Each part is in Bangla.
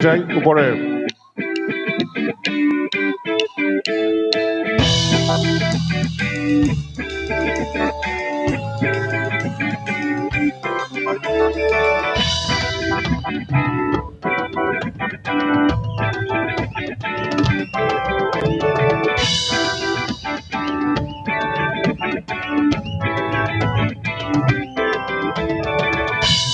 যাই উপরে।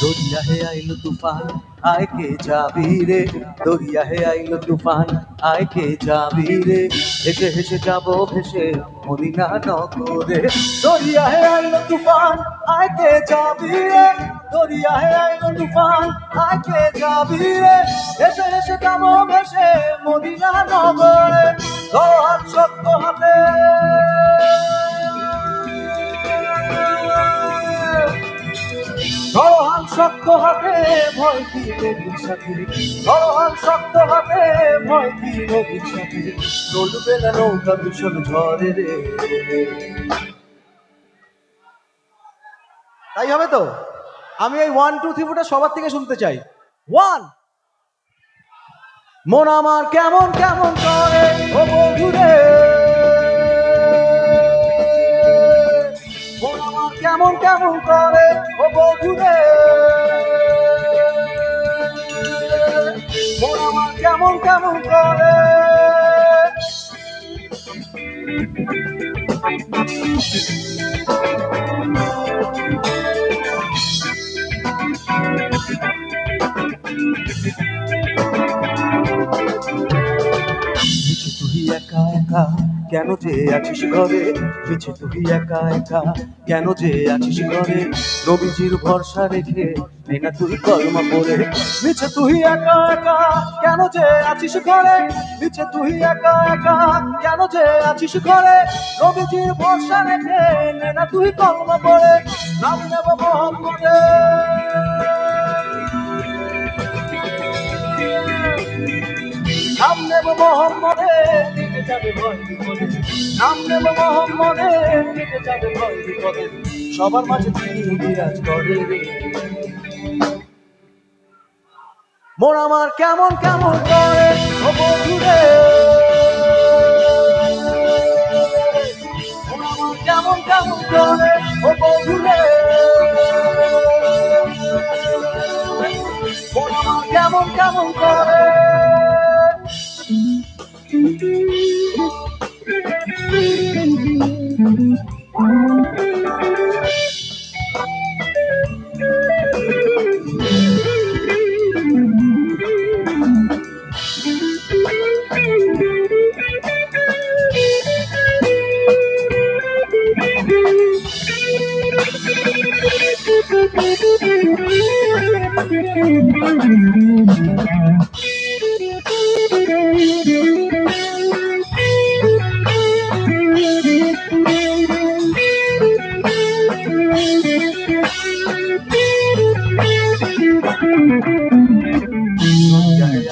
दरिया है आइलो तूफान आए के जाबी रे दरिया है आइलो तूफान आए के जाबी रे हेসে হেসে যাবো ভেসে মদিনা নগরে दरिया है आइलो तूफान आए के जाबी रे दरिया है आइलो तूफान आए के जाबी रे হেসে হেসে যাবো ভেসে মদিনা নগরে ধরো হাত শক্ত হাতে ধরোহান শক্ত হাতে ভয় কি নদীর সাথে ধরোহান শক্ত হাতে ভয় কি নদীর সাথে চলবে না নৌকা ভীষণ ঝড়ে রে। তাই হবে তো? আমি এই 1 2 3 4 সবার থেকে শুনতে চাই। 1 মন আমার কেমন কেমন করে ও বন্ধুরে মন আমার কেমন কেমন করে ও বন্ধুরে মন আমার কেমন কেমন করে তুই একা একা কেন যে আছিস ঘরে পিছে তুই একা একা কেন যে আছিস ঘরে নবীজির ভরসা রেখে নে না তুই কলমা পড়ে মিছে তুই একা একা কেন যে আছিস ঘরে মিছে তুই একা একা কেন যে আছিস ঘরে নবীজির ভরসা রেখে নে না তুই কলমা পড়ে নাম নেব মোহাম্মদে নাম নেব মোহাম্মদে মিটে যাবে ভয় বিপদে নাম নেব মোহাম্মদে মিটে যাবে ভয় বিপদে সবার মাঝে তিনি বিরাজ করে রে মন আমার কেমন কেমন করে ও বন্ধুরে মন আমার কেমন কেমন করে ও বন্ধুরে মন আমার কেমন কেমন করে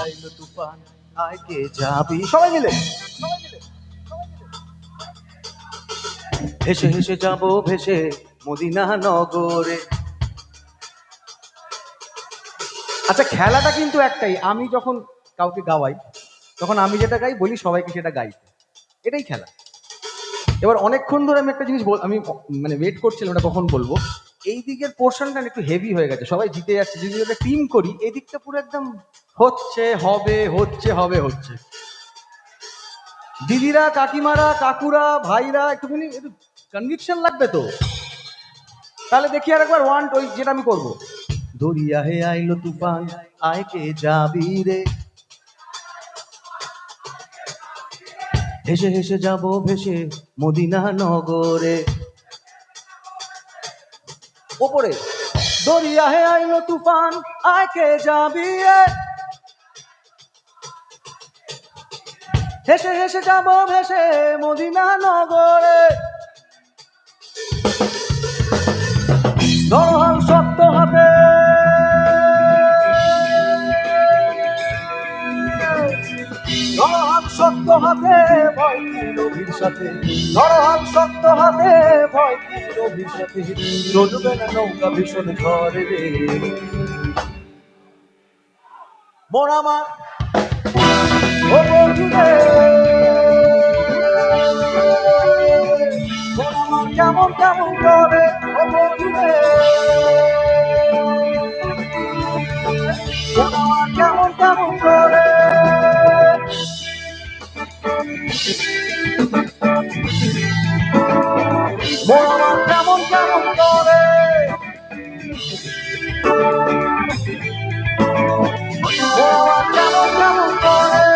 আইলো তুফান আয় কে যাবি সবাই মিলে হেসে হেসে যাবো ভেসে মদিনা নগরে। আচ্ছা খেলাটা কিন্তু একটাই, আমি যখন কাউকে গাওয়াই তখন আমি যেটা গাই বলি সবাইকে সেটা গাইতে, এটাই খেলা। এবার অনেকক্ষণ ধরে আমি একটা জিনিস আমি মানে ওয়েট করছিলাম ওটা কখন বলবো। এই দিকের পোর্শনটা একটু হেভি হয়ে গেছে, সবাই জিতে যাচ্ছে, যদি ওটা টিম করি এই দিকটা পুরো একদম হচ্ছে হবে হচ্ছে হবে হচ্ছে। দিদিরা কাকিমারা কাকুরা ভাইরা একটুখানি একটু কনভিকশন লাগবে তো। তাহলে দেখি আর একবার ওই যেটা আমি করবো। দরিয়া হে আইলো তুফান আয় কে যাবি রে হেসে হেসে যাবো ভেসে মদিনা নগরে। ওপরে দরিয়া হে আইলো তুফান আয় কে যাবি রে হেসে হেসে যাবো ভেসে মদিনা নগরে। ধরোহান শক্ত হাতে ধরোহান শক্ত হাতে ভয় কি নবীর সাথে ধরোহান শক্ত হাতে ভয় কি নবীর সাথে চলবে না নৌকা ভীষণ ঝড়ে রে। মন আমার ও বন্ধু রে, মন আমার কেমন কেমন করে, ও বন্ধু রে, মন আমার কেমন কেমন করে, মন আমার কেমন কেমন করে, মন আমার কেমন কেমন করে।